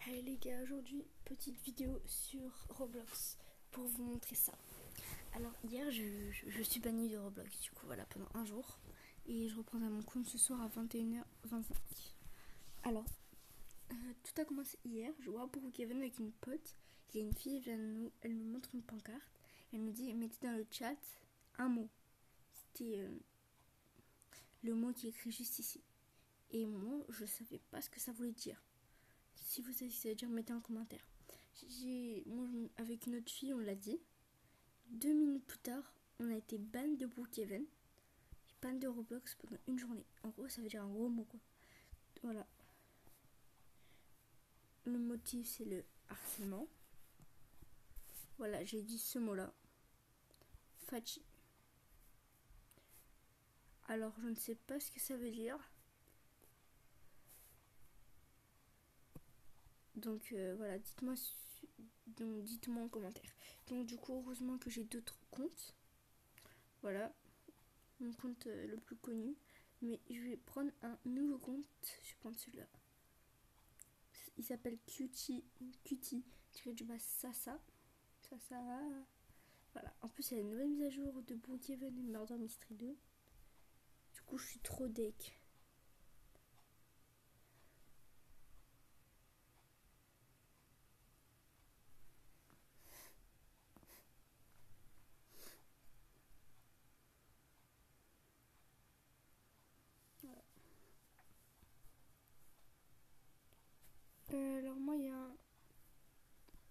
Hey les gars, aujourd'hui, petite vidéo sur Roblox pour vous montrer ça. Alors hier, je suis bannie de Roblox, du coup voilà, pendant un jour. Et je reprendrai mon compte ce soir à 21h25. Alors, tout a commencé hier, je vois pour Kevin avec une pote. Il y a une fille, elle nous montre une pancarte. Elle nous dit, mettez dans le chat un mot. C'était le mot qui est écrit juste ici. Et moi, je savais pas ce que ça voulait dire. Si vous savez ce que ça veut dire, mettez en commentaire. Moi, avec une autre fille, on l'a dit. 2 minutes plus tard, on a été ban de Brookhaven, ban de Roblox pendant une journée. En gros, ça veut dire un gros mot, quoi. Voilà. Le motif, c'est le harcèlement. Voilà, j'ai dit ce mot-là. Fachi. Alors, je ne sais pas ce que ça veut dire. Donc, voilà, dites-moi en commentaire. Donc, du coup, heureusement que j'ai d'autres comptes. Voilà, mon compte le plus connu. Mais je vais prendre un nouveau compte. Je vais prendre celui-là. Il s'appelle Cutie Sasa. Sasa. Voilà. En plus, il y a une nouvelle mise à jour de Brookhaven et Murder Mystery 2. Du coup, je suis trop deck. Voilà. Alors, moi, il y a un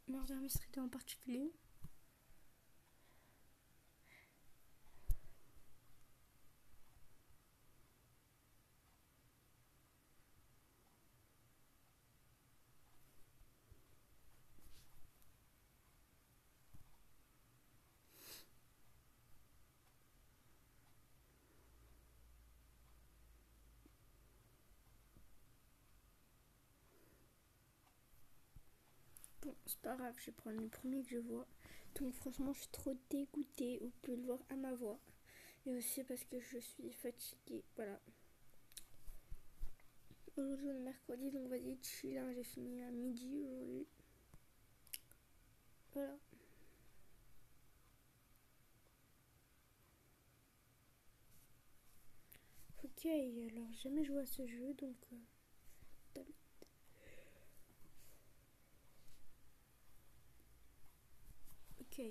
Murder Mystery 2 en particulier. Bon, c'est pas grave, je vais prendre le premier que je vois. Donc, franchement, je suis trop dégoûtée. Vous pouvez le voir à ma voix. Et aussi parce que je suis fatiguée. Voilà. Aujourd'hui, on est mercredi, donc vas-y, chill. J'ai fini à midi aujourd'hui. Voilà. Ok, alors j'ai jamais joué à ce jeu, donc ok.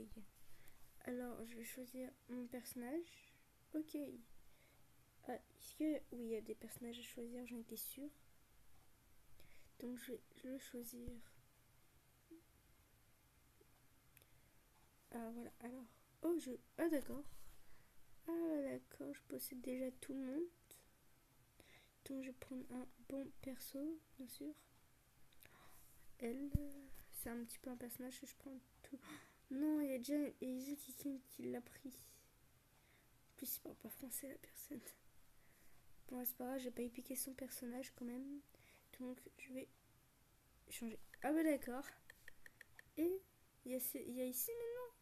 Alors je vais choisir mon personnage. Ok. Ah, est-ce que oui, il y a des personnages à choisir, j'en étais sûre. Donc je vais le choisir. Ah voilà, alors. Oh je. Ah d'accord. Ah d'accord, je possède déjà tout le monde. Donc je vais prendre un bon perso, bien sûr. Elle, c'est un petit peu un personnage que je prends tout. Non, il y a déjà Easy qui l'a pris. En plus, il parle pas français la personne. Bon, c'est pas grave, j'ai pas épiqué son personnage quand même. Donc, je vais changer. Ah, bah d'accord. Et il y a ici maintenant.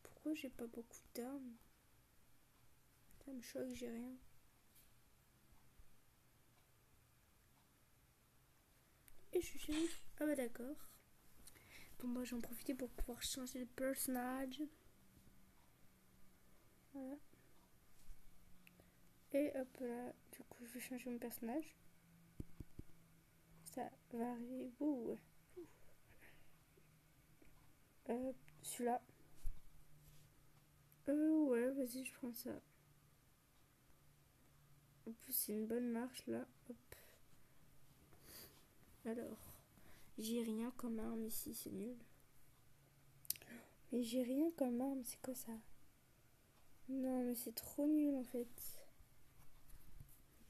Pourquoi j'ai pas beaucoup d'armes? Ça me choque, j'ai rien. Et je suis shérif. Ah, bah d'accord. Bon, moi j'en profite pour pouvoir changer de personnage. Voilà. Et hop là, du coup, je vais changer mon personnage. Ça va arriver. Ouh. Celui-là. Ouais, vas-y, je prends ça. En plus, c'est une bonne marche là. Hop. Alors, j'ai rien comme arme ici, c'est nul. Mais j'ai rien comme arme, c'est quoi ça? Non, mais c'est trop nul en fait.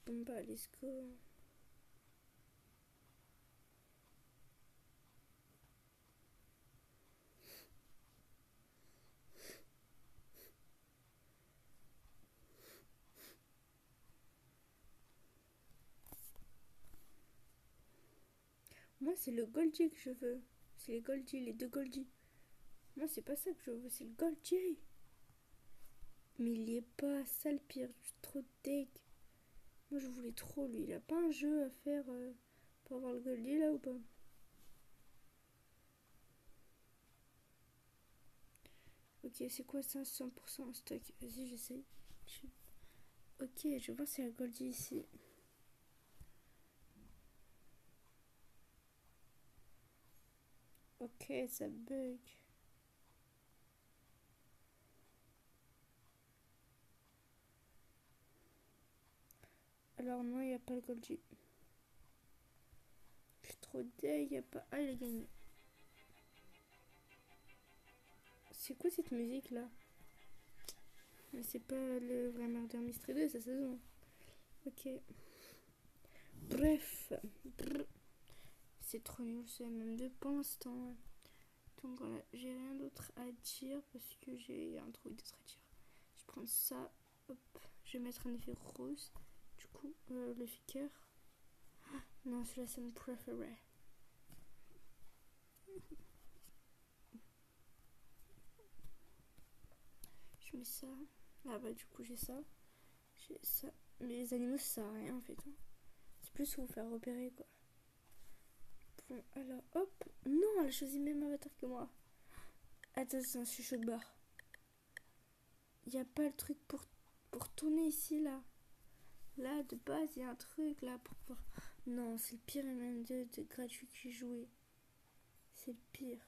Bon bah, let's go. Moi, c'est le Goldie que je veux. C'est les Goldie, les deux Goldie. Moi, c'est pas ça que je veux, c'est le Goldie. Mais il y est pas, ça le pire, je suis trop deg. Moi, je voulais trop lui. Il a pas un jeu à faire Pour avoir le Goldie là ou pas? Ok, c'est quoi ça? 100% en stock. Vas-y, j'essaye. Ok, je vais voir si y a le Goldie ici. Ok, ça bug. Alors non, il n'y a pas le Goldie. Je suis trop deg, il n'y a pas... Ah, il a gagné. C'est quoi cette musique là? Mais c'est pas le vrai Murder Mystery 2, sa saison. Ok. Bref. C'est trop nul, c'est même 2 pour l'instant. Donc voilà, j'ai rien d'autre à dire parce que j'ai un truc d'autre à dire. Je prends ça, hop, je vais mettre un effet rose. Du coup, le flicker. Non, celui-là c'est mon préféré. Je mets ça. Ah bah du coup j'ai ça. J'ai ça. Mais les animaux ça sert à rien en fait. Hein. C'est plus pour vous faire repérer quoi. Bon alors hop. Non, elle a choisi le même avatar que moi. Attention, je suis choc barre. Il n'y a pas le truc pour tourner ici là. Là de base il y a un truc là pour pouvoir... Non, c'est le pire MM2 de gratuit que j'ai joué. C'est le pire.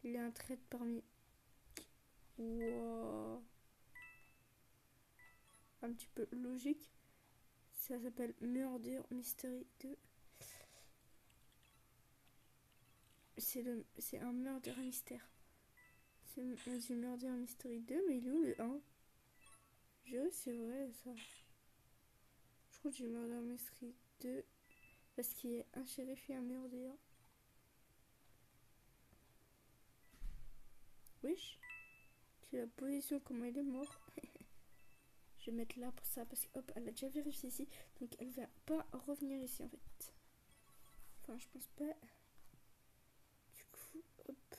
Il y a un trait parmi... Wow. Un petit peu logique. Ça s'appelle Murder Mystery 2. C'est un Murder Mystère. On dit Murder Mystery 2, mais il est où le 1? C'est vrai ça. Je crois que j'ai Murder Mystery 2 parce qu'il y a un shérif et un murder. Wesh. C'est la position, comment il est mort. Je vais mettre là pour ça parce que hop, elle a déjà vérifié ici. Donc elle va pas revenir ici en fait. Enfin, je pense pas. Du coup, hop.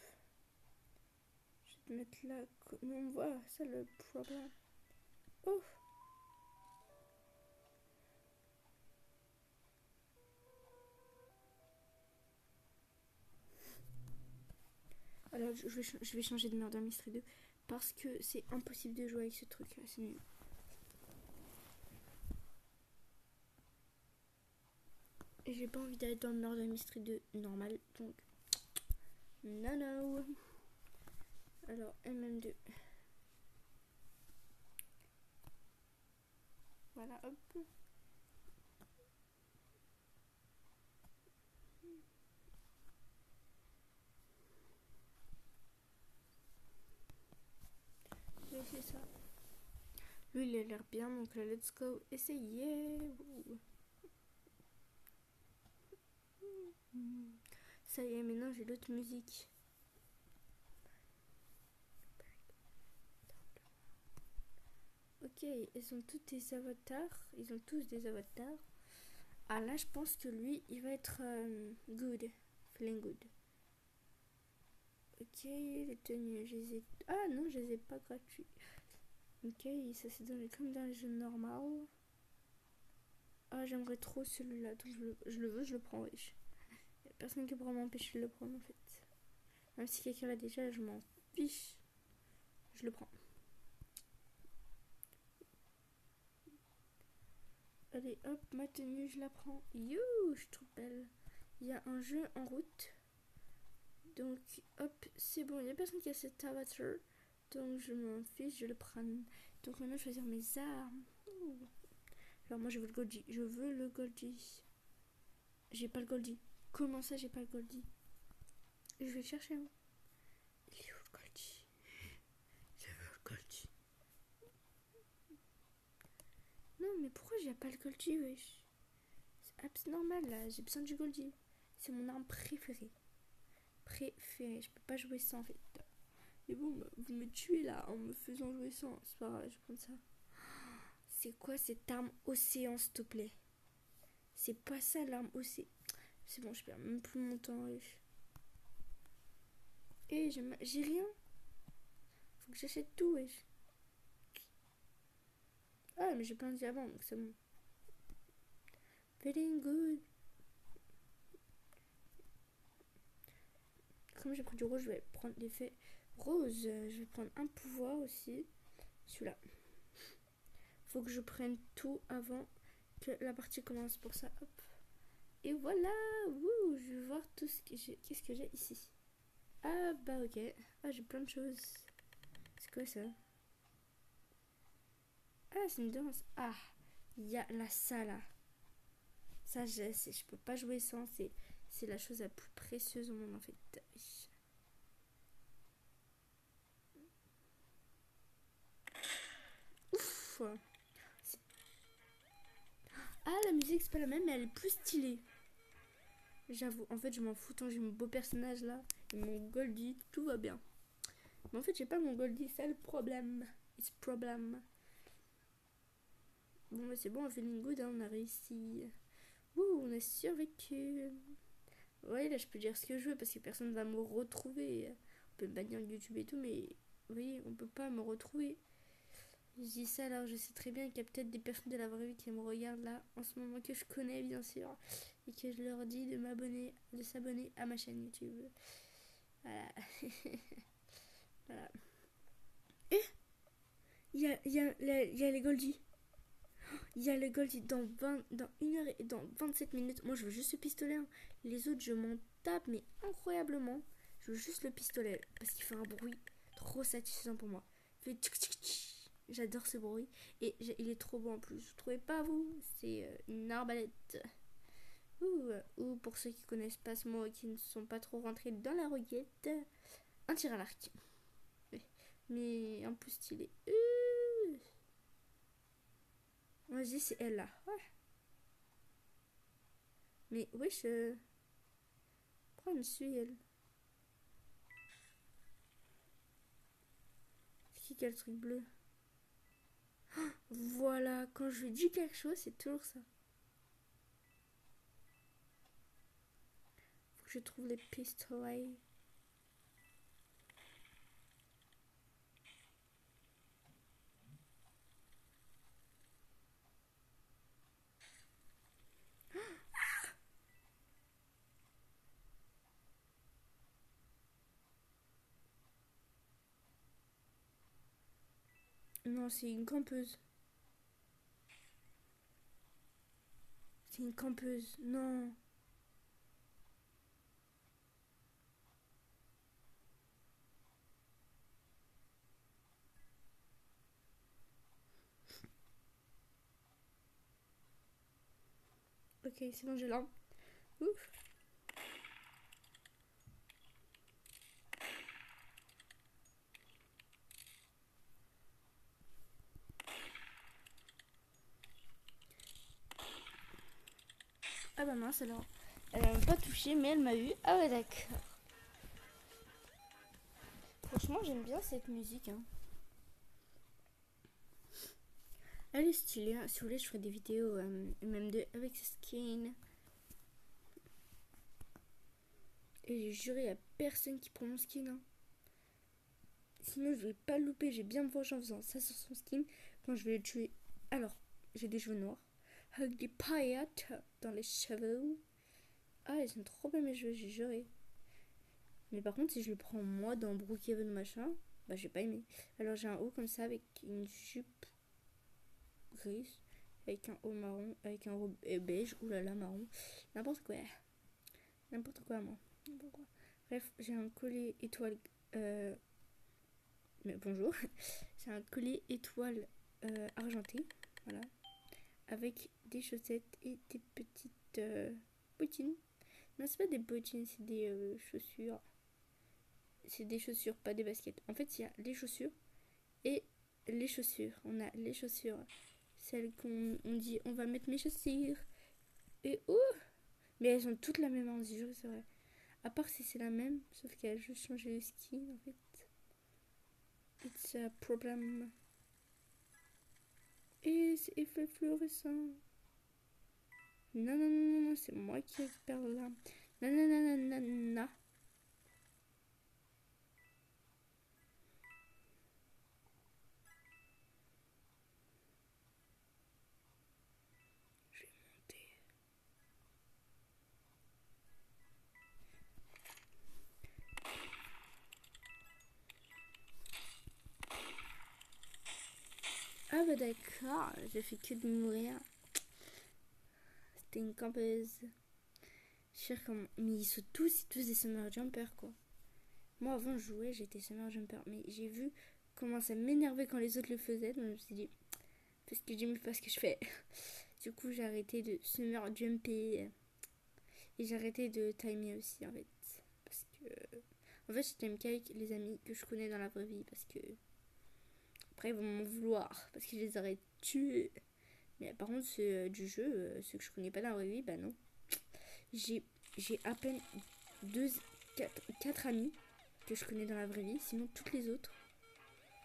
Je vais te mettre là. Mais on voit, ça le problème. Oh! Alors, je vais changer de Murder Mystery 2 parce que c'est impossible de jouer avec ce truc là, c'est nul. Et j'ai pas envie d'aller dans le Murder Mystery 2 normal, donc non. Alors, MM2. Voilà, hop. Je vais essayer ça. Lui, il a l'air bien, donc là, let's go. Essayez. Ça y est, maintenant j'ai l'autre musique. Ok, ils ont tous des avatars. Ils ont tous des avatars. Ah là, je pense que lui, il va être good. Feeling good. Ok, les tenues, je les ai... Ah non, je les ai pas gratuits. Ok, ça c'est comme dans les jeux normaux. Ah, j'aimerais trop celui-là, donc je le veux, je le prends, wesh. Y'a personne qui pourra m'empêcher de le prendre en fait. Même si quelqu'un l'a déjà, je m'en fiche. Je le prends. Allez, hop, ma tenue, je la prends. You, je suis trop belle. Il y a un jeu en route. Donc, hop, c'est bon. Il n'y a personne qui a cet avatar. Donc, je m'en fiche, je le prends. Donc, maintenant, choisir mes armes. Ouh. Alors, moi, je veux le Goldie. Je veux le Goldie. J'ai pas le Goldie. Comment ça, j'ai pas le Goldie? Je vais le chercher. Hein. Il est où le Goldie? Je veux le Goldie. Non, mais pourquoi j'ai pas le Goldie, wesh? C'est normal, là. J'ai besoin du Goldie. C'est mon arme préférée. Je peux pas jouer sans, en fait. Mais bon, vous me tuez, là, en me faisant jouer sans. C'est pas grave, je prends ça. C'est quoi cette arme océan, s'il te plaît? C'est pas ça, l'arme océan. C'est bon, je perds même plus mon temps, wesh. Et j'ai rien. Faut que j'achète tout, wesh. Ah, mais j'ai plein de diamants, donc c'est bon. Feeling good. comme j'ai pris du rose, je vais prendre l'effet rose. Je vais prendre un pouvoir aussi. Celui-là. Faut que je prenne tout avant que la partie commence. Pour ça, hop. Et voilà. Wouh, je vais voir tout ce que j'ai. Qu'est-ce que j'ai ici? Ah bah ok. Ah, j'ai plein de choses. C'est quoi ça? Ah, c'est une danse. Ah, il y a la salle. Ça, je peux pas jouer sans. C'est la chose la plus précieuse au monde en fait. Ouf. Ah, la musique c'est pas la même, mais elle est plus stylée. J'avoue, en fait, je m'en fous tant j'ai mon beau personnage là. Et mon Goldie, tout va bien. Mais en fait, j'ai pas mon Goldie, c'est le problème. It's problem. Bon, bah, c'est bon, on fait une good, hein, on a réussi. Ouh, on a survécu. Ouais, là, je peux dire ce que je veux parce que personne va me retrouver. On peut me bannir YouTube et tout, mais oui, on peut pas me retrouver. Je dis ça alors je sais très bien qu'il y a peut-être des personnes de la vraie vie qui me regardent là en ce moment que je connais bien sûr et que je leur dis de m'abonner, de s'abonner à ma chaîne YouTube. Voilà. Voilà. Et il y a les Goldie. Il y a les Goldie dans 1 heure et dans 27 minutes. Moi je veux juste le pistolet. Hein. Les autres je m'en tape mais incroyablement. Je veux juste le pistolet parce qu'il fait un bruit trop satisfaisant pour moi. Il fait tchic tchic tchic. J'adore ce bruit. Et il est trop beau en plus. Vous trouvez pas vous? C'est une arbalète. Ou pour ceux qui connaissent pas ce mot et qui ne sont pas trop rentrés dans la roquette, un tir à l'arc. Mais un peu stylé. Vas-y, c'est elle là. Ouais. Mais wesh. Pourquoi elle me suit elle? C'est qui a le truc bleu? Voilà, quand je lui dis quelque chose, c'est toujours ça. Faut que je trouve les pistolets. Non, c'est une campeuse. C'est une campeuse. Non. Ok, c'est bon, j'ai l'arme. Ouf. Ah bah mince alors. Elle m'a pas touché mais elle m'a eu. Ah ouais d'accord. Franchement j'aime bien cette musique. Hein. Elle est stylée. Hein. Si vous voulez je ferai des vidéos même avec ce skin. Et j'ai juré à personne qui prend mon skin. Hein. Sinon je vais pas le louper. J'ai bien me venger en faisant ça sur son skin quand je vais le tuer. Alors j'ai des cheveux noirs. Avec des paillettes dans les cheveux. Ah ils sont trop bien mes cheveux j'ai juré. Mais par contre, si je le prends moi dans Brookhaven machin, bah j'ai pas aimé. Alors j'ai un haut comme ça avec une jupe grise, avec un haut marron, avec un robe beige, oulala marron, n'importe quoi. N'importe quoi moi. N'importe quoi. Bref, j'ai un collier étoile. Mais bonjour. J'ai un collier étoile argenté, voilà, avec des chaussettes et des petites bottines. Non, c'est pas des bottines, c'est des chaussures. C'est des chaussures, pas des baskets. En fait, il y a les chaussures et les chaussures. On a les chaussures, celles qu'on dit on va mettre mes chaussures. Et mais elles ont toutes la même, on dit, c'est vrai. À part si c'est la même, sauf qu'elle a juste changé le skin en fait. It's a problem. Et c'est effet fluorescent. Non, non, non, non, c'est moi qui récupère là. Non, non, non, non, non, non. Je vais monter. Ah bah d'accord, j'ai fait que de mourir. C'était une campeuse. Je sais comment. Mais ils sont tous des summer jumpers quoi. Moi avant je jouais, j'étais summer jumper. Mais j'ai vu comment ça m'énervait quand les autres le faisaient. Donc je me suis dit, parce que j'aime pas ce que je fais. Du coup j'ai arrêté de summer jumper. Et j'ai arrêté de timer aussi en fait. Parce que. En fait je t'aime qu'avec les amis que je connais dans la vraie vie. Parce que. Après ils vont m'en vouloir. Parce que je les aurais tués. Mais par contre ceux du jeu, ceux que je connais pas dans la vraie vie, bah non. J'ai à peine 4 amis que je connais dans la vraie vie. Sinon toutes les autres,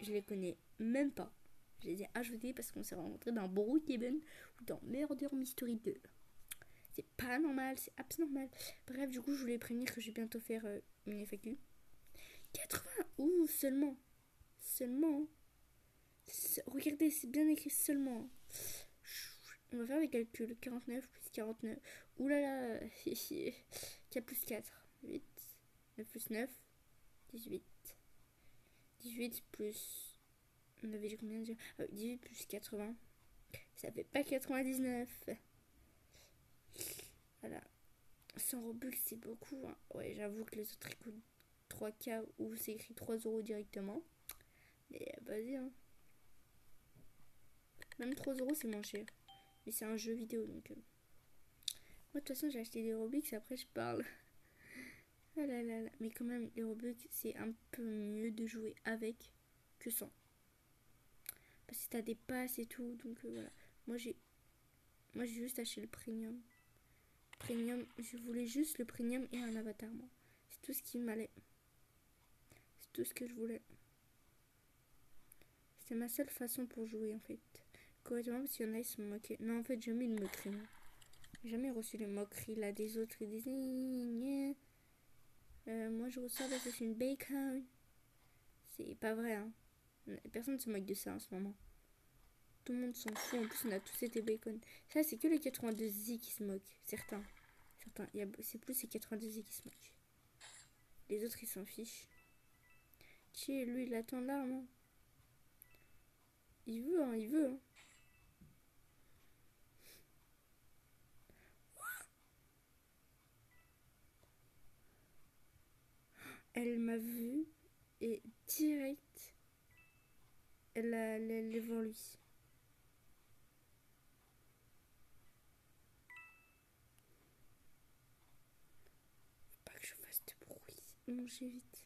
je les connais même pas. Je les ai ajoutés parce qu'on s'est rencontrés dans Brookhaven ou dans Murder Mystery 2. C'est pas normal, c'est abnormal. Bref, du coup, je voulais prévenir que je vais bientôt faire une FAQ. 80. Ouh, seulement. Seulement. Regardez, c'est bien écrit seulement. On va faire les calculs. 49 plus 49. Ouh là là. 4 plus 4. 8. 9 plus 9. 18. 18 plus... On avait dit combien déjà? 18 plus 80. Ça fait pas 99. Voilà. 100 Robux, c'est beaucoup. Hein. Ouais, j'avoue que les autres ils coûtent 3K ou c'est écrit 3 euros directement. Mais vas-y, hein. Même 3 euros, c'est moins cher. Mais c'est un jeu vidéo donc. Moi, de toute façon, j'ai acheté des Robux, après je parle. Ah là là là. Mais quand même, les Robux, c'est un peu mieux de jouer avec que sans. Parce que t'as des passes et tout, donc voilà. Moi, j'ai juste acheté le premium. Premium, je voulais juste le premium et un avatar, moi. C'est tout ce qui m'allait. C'est tout ce que je voulais. C'est ma seule façon pour jouer, en fait. Correctement, parce qu'il y en a, ils se moquaient. Non, en fait, jamais ils me moqueries. J'ai jamais reçu les moqueries là des autres. Ils disaient moi je reçois parce que c'est une bacon. C'est pas vrai, hein. Personne ne se moque de ça en ce moment. Tout le monde s'en fout. En plus, on a tous été bacon. Ça, c'est que les 82Z qui se moquent. Certains. C'est plus les 82Z qui se moquent. Les autres, ils s'en fichent. Tiens, lui, il attend là, hein. Il veut, hein, il veut. Hein. Elle m'a vu et direct, elle est devant lui. Faut pas que je fasse de bruit. Mangez vite.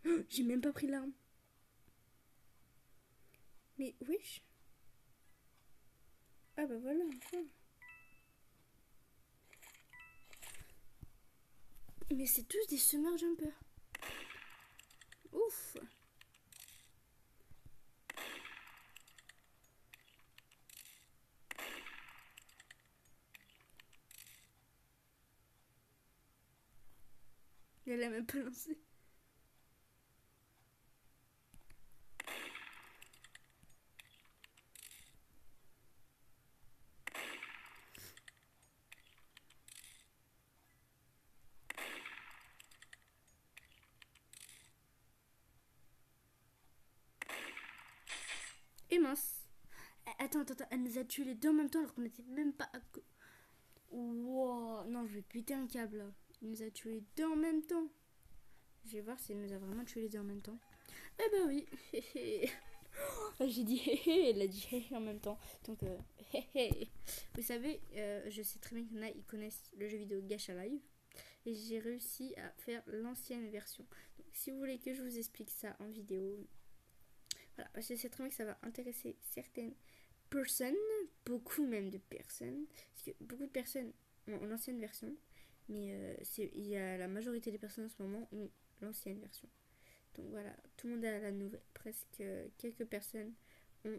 Oh, j'ai même pas pris l'arme. Mais wesh. Ah bah voilà. Mais c'est tous des summer jumpers. Ouf. Elle a même pas lancé. Et mince. Attends, elle nous a tué les deux en même temps alors qu'on n'était même pas à... Wow. Non, je vais péter un câble là. Il nous a tué les deux en même temps. Je vais voir si elle nous a vraiment tué les deux en même temps. Eh ben oui. J'ai dit hé, elle a dit hé en même temps. Donc hé. Vous savez, je sais très bien qu'il y en a, ils connaissent le jeu vidéo Gacha Live. Et j'ai réussi à faire l'ancienne version. Donc si vous voulez que je vous explique ça en vidéo, voilà, parce que je sais très bien que ça va intéresser certaines personnes, beaucoup même de personnes, parce que beaucoup de personnes ont l'ancienne version, mais il y a la majorité des personnes en ce moment ont l'ancienne version. Donc voilà, tout le monde a la nouvelle, presque quelques personnes ont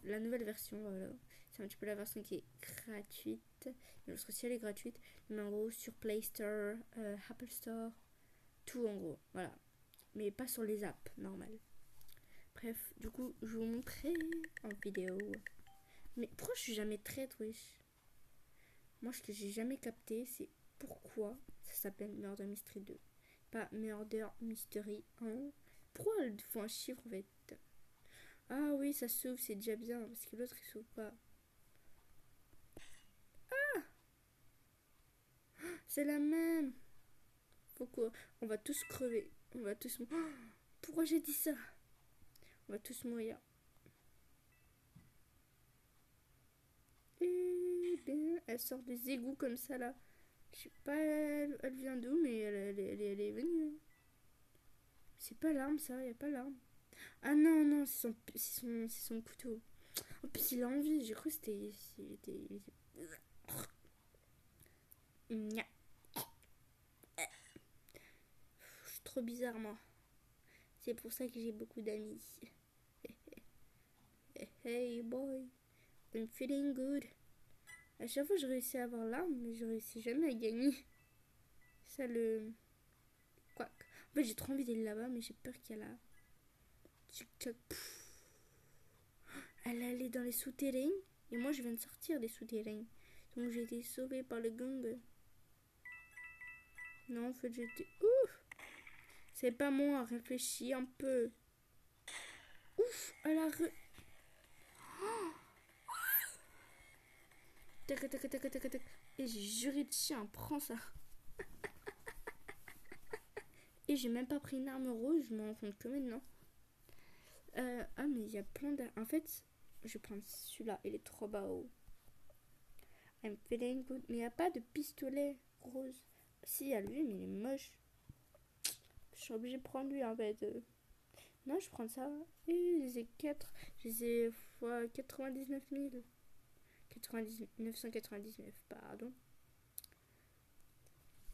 la nouvelle version, voilà. C'est un petit peu la version qui est gratuite. L'autre aussi elle est gratuite, mais en gros sur Play Store, Apple Store, tout en gros, voilà. Mais pas sur les apps normales. Bref, du coup, je vais vous montrer en vidéo. Mais pourquoi je suis jamais traître, wesh? Moi, ce que j'ai jamais capté, c'est pourquoi ça s'appelle Murder Mystery 2. Pas Murder Mystery 1. Pourquoi elle faut un chiffre en fait? Ah oui, ça s'ouvre, c'est déjà bien, parce que l'autre il s'ouvre pas. C'est la même. Faut quoi? On va tous crever. On va tous mourir. Pourquoi j'ai dit ça? On va tous mourir. Et bien, elle sort des égouts comme ça là. Je sais pas, elle vient d'où, mais elle est venue. C'est pas l'arme ça, y a pas l'arme. Ah non, non, c'est son couteau. En plus, il a envie. J'ai cru que c'était. Je suis trop bizarre, moi. C'est pour ça que j'ai beaucoup d'amis. Hey boy, I'm feeling good. À chaque fois, je réussis à avoir l'arme, mais je réussis jamais à gagner. Ça le. Quoi? En fait, j'ai trop envie d'aller là-bas, mais j'ai peur qu'il y a là. Elle allait dans les souterrains, et moi, je viens de sortir des souterrains. Donc, j'ai été sauvée par le gang. Non, en fait, j'étais. Ouf! C'est pas moi, réfléchis un peu. Ouf! Elle a Tac, tac, tac, tac, tac, tac. Et j'ai juré de chien, prends ça. Et j'ai même pas pris une arme rose, je me rends compte que maintenant. Ah, mais il y a plein d'armes. En fait, je vais prendre celui-là, il est trop bas haut. I'm feeling good. Mais il n'y a pas de pistolet rose. Si, il y a lui, mais il est moche. Je suis obligée de prendre lui en fait. Non, je prends ça. Et je les ai 4. Je les ai fois 99 000. 999, pardon.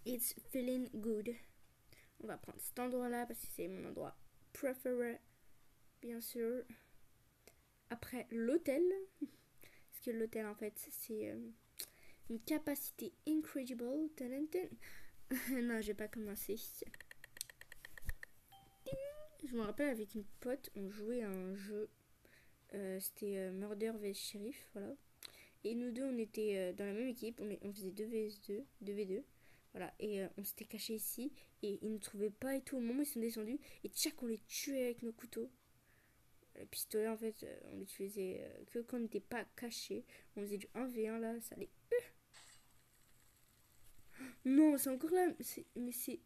It's feeling good. On va prendre cet endroit-là parce que c'est mon endroit préféré, bien sûr. Après, l'hôtel. Parce que l'hôtel, en fait, c'est une capacité incredible. Non, je vais pas commencer. Je me rappelle avec une pote, on jouait à un jeu. C'était Murder vs Sheriff, voilà. Et nous deux, on était dans la même équipe. On faisait 2 vs 2, 2v2. Voilà, et on s'était cachés ici. Et ils ne nous trouvaient pas et tout. Au moment où ils sont descendus, et tchac, on les tuait avec nos couteaux. Le pistolet, en fait, on l'utilisait que quand on n'était pas cachés. On faisait du 1v1 là, ça allait. Non, c'est encore là. Mais c'est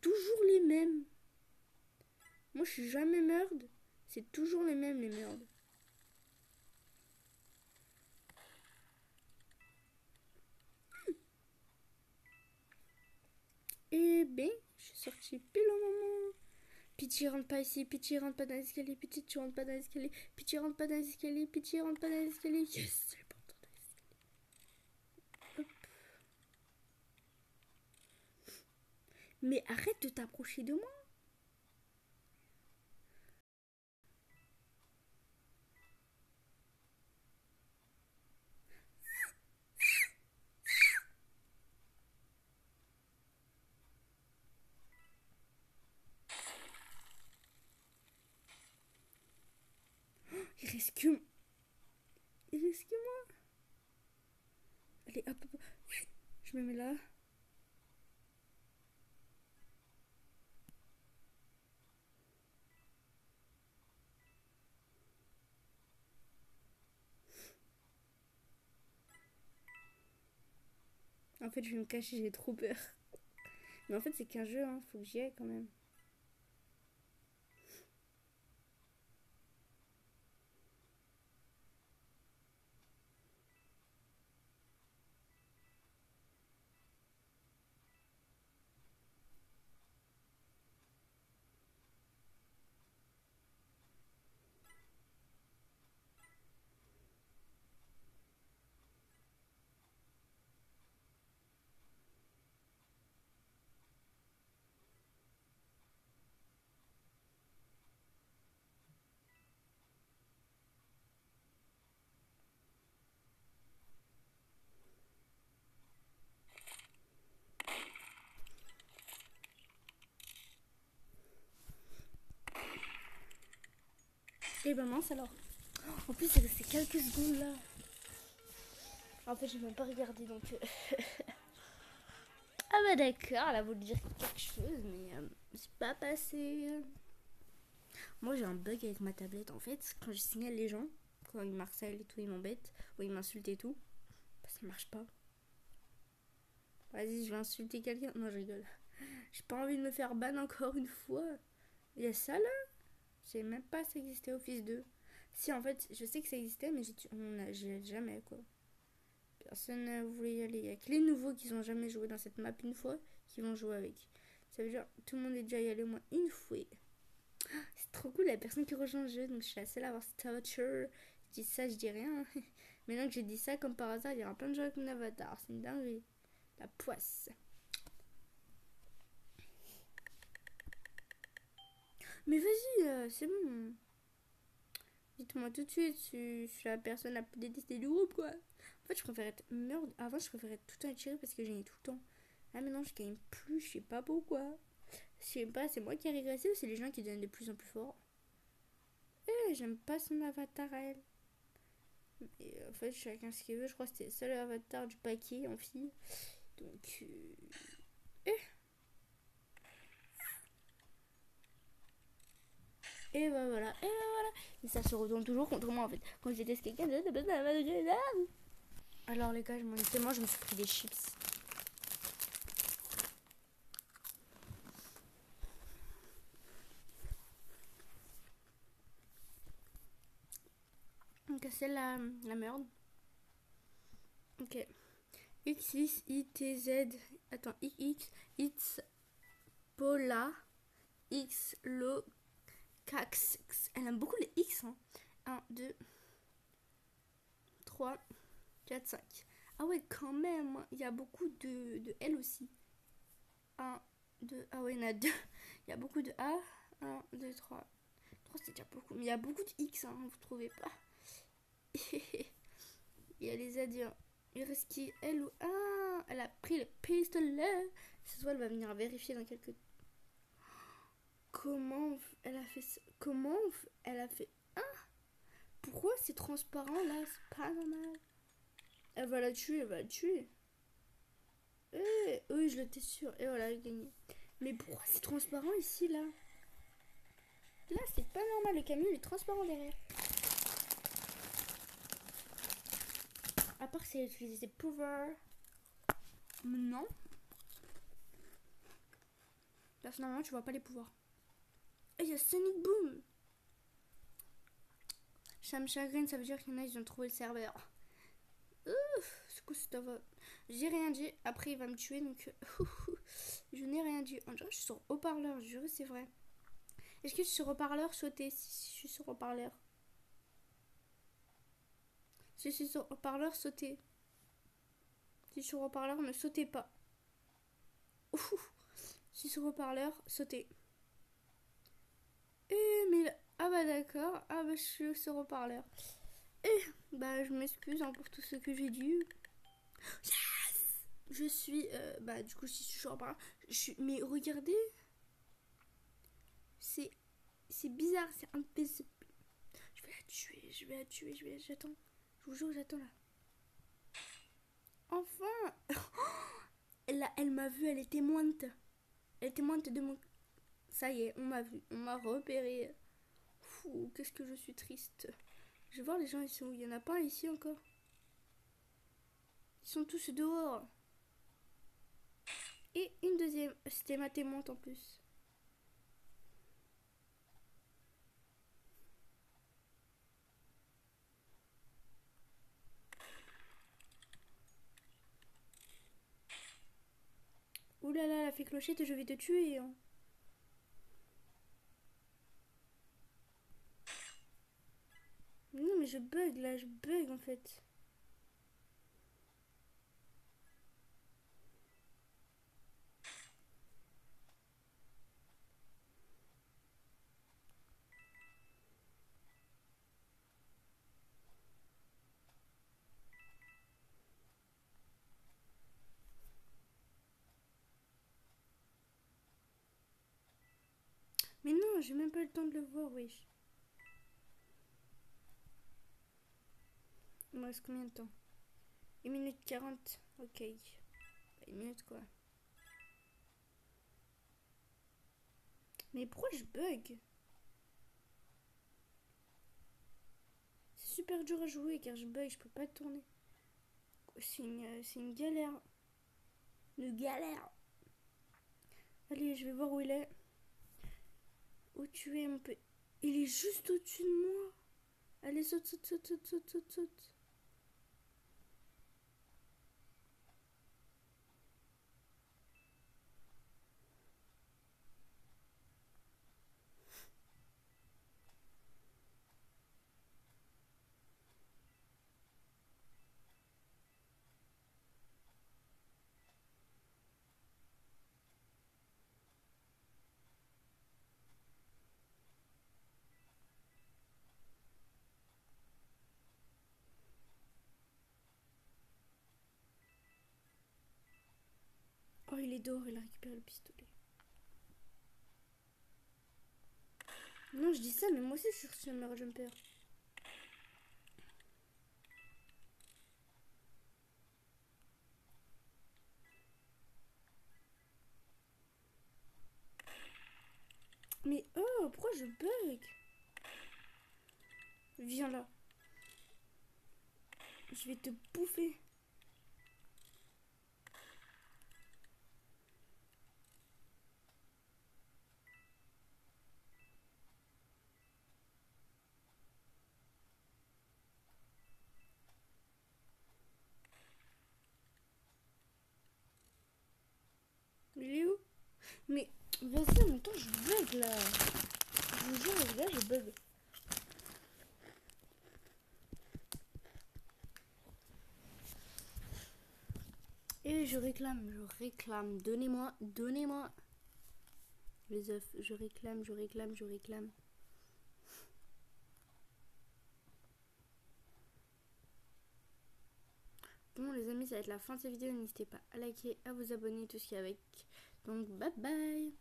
toujours les mêmes. Moi, je suis jamais merde. C'est toujours les mêmes, les merdes. Eh ben, je suis sortie pile au moment. Pitié, rentre pas ici. Pitié, rentre pas dans l'escalier. Pitié, tu rentres pas dans l'escalier. Pitié, rentre pas dans l'escalier. Pitié, rentre pas dans l'escalier. Yes, c'est pas dans l'escalier. Hop. Mais arrête de t'approcher de moi. Il reste que. Il reste que moi. Allez, hop, hop. Je me mets là. En fait, je vais me cacher, j'ai trop peur. Mais en fait, c'est qu'un jeu, hein. Faut que j'y aille quand même. Et ben mince alors. En plus, c'est resté quelques secondes là. En fait, j'ai même pas regardé donc. Ah bah d'accord, elle a voulu dire quelque chose, mais c'est pas passé. Moi j'ai un bug avec ma tablette en fait. Quand je signale les gens, quand ils m'harcèlent et tout, ils m'embêtent, ou ils m'insultent et tout, bah, ça marche pas. Vas-y, je vais insulter quelqu'un. Non, je rigole. J'ai pas envie de me faire ban encore une fois. Il y a ça là. Je savais même pas ça existait Office 2. Si en fait, je sais que ça existait, mais j'ai jamais quoi. Personne ne voulait y aller. Il y a que les nouveaux qui ont jamais joué dans cette map une fois qui vont jouer avec. Ça veut dire tout le monde est déjà y allé au moins une fois. C'est trop cool la personne qui rejoint le jeu. Donc je suis la seule à avoir cette voiture. Je dis ça, je dis rien. Maintenant que j'ai dit ça, comme par hasard, il y aura plein de gens avec mon avatar. C'est une dinguerie. La poisse. Mais vas-y, c'est bon. Dites-moi tout de suite si je suis la personne la plus détestée du groupe, quoi. En fait, je préférais être meurtre. Avant, je préférais tout le temps être chérie parce que j'ai gagnais tout le temps. Là, maintenant, je gagne plus. Je sais pas pourquoi. Je sais pas, c'est moi qui ai régressé ou c'est les gens qui deviennent de plus en plus forts. J'aime pas son avatar à elle. Et en fait, chacun ce qu'il veut. Je crois que c'était le seul avatar du paquet en fille. Donc. Et bah voilà. Et bah voilà. Et ça se retourne toujours contre moi en fait. Quand j'étais quelqu'un, alors les gars, je m'en ai tellement, je me suis pris des chips. Donc c'est la merde. Ok. X6 ITZ. Attends, XX It's Pola X Lo Cax. Elle aime beaucoup les X hein. 1, 2, 3, 4, 5. Ah ouais quand même. Il y a beaucoup de L aussi. 1, 2. Ah ouais il y en a 2. Il y a beaucoup de A. 1, 2, 3. 3 c'est déjà beaucoup. Mais il y a beaucoup de X hein, vous trouvez pas. Il y a les adieux. Il reste qui elle ou ah elle a pris le pistolet. Ça soit elle va venir vérifier dans quelques. Comment elle a fait ça? Comment elle a fait ah pourquoi c'est transparent là? C'est pas normal. Elle va la tuer, elle va la tuer. Oui, je l'étais sûre. Et voilà, elle a gagné. Mais pourquoi c'est transparent ici là? Là, c'est pas normal. Le camion il est transparent derrière. À part si elle utilise ses pouvoirs. Non. Personnellement, tu vois pas les pouvoirs. Et il y a Sonic Boom. Ça me chagrine, ça veut dire qu'il y en a, ils ont trouvé le serveur. Ouf, c'est quoi cette voix? J'ai rien dit. Après, il va me tuer, donc je n'ai rien dit. On dirait que je suis sur haut-parleur, je jure, c'est vrai. Est-ce que je suis sur haut-parleur? Sautez si je suis sur haut-parleur. Si je suis sur haut-parleur, sautez. Si je suis sur haut-parleur, ne sautez pas. Ouf. Si je suis sur haut-parleur, sautez. Mais ah bah d'accord. Ah bah je suis sur haut-parleur. Bah je m'excuse hein, pour tout ce que j'ai dit. Yes. Je suis bah du coup si je suis sur haut-parleur, mais regardez. C'est bizarre, c'est un peu. Je vais la tuer, j'attends. Je vous jure, j'attends là. Enfin. Elle m'a vu, elle est témointe. Elle est témointe de mon. Ça y est, on m'a vu, on m'a repéré. Fou, qu'est-ce que je suis triste. Je vais voir les gens ici où il y en a pas ici encore. Ils sont tous dehors. Et une deuxième, c'était ma témointe en plus. Ouh là là, elle a fait clochette, je vais te tuer. Hein. Non mais je bug là, je bug en fait. Mais non, j'ai même pas le temps de le voir, wesh. Il me reste combien de temps? 1 minute 40. Ok. 1 minute quoi. Mais pourquoi je bug? C'est super dur à jouer car je bug, je peux pas tourner. C'est une galère. Une galère. Allez, je vais voir où il est. Où tu es, mon peu. Il est juste au-dessus de moi. Allez, saute, saute, saute, saute, saute, saute, saute. Oh, il est dehors, il a récupéré le pistolet. Non, je dis ça, mais moi aussi je suis sur le meilleur jumper. Mais oh, pourquoi je bug? Viens là. Je vais te bouffer. Il est où? Mais vas-y, en même temps, je bug là. Je vous jure, les gars, je bug. Et je réclame. Donnez-moi les œufs. Je réclame. Bon, les amis, ça va être la fin de cette vidéo. N'hésitez pas à liker, à vous abonner, tout ce qu'il y a avec. Donc, bye bye.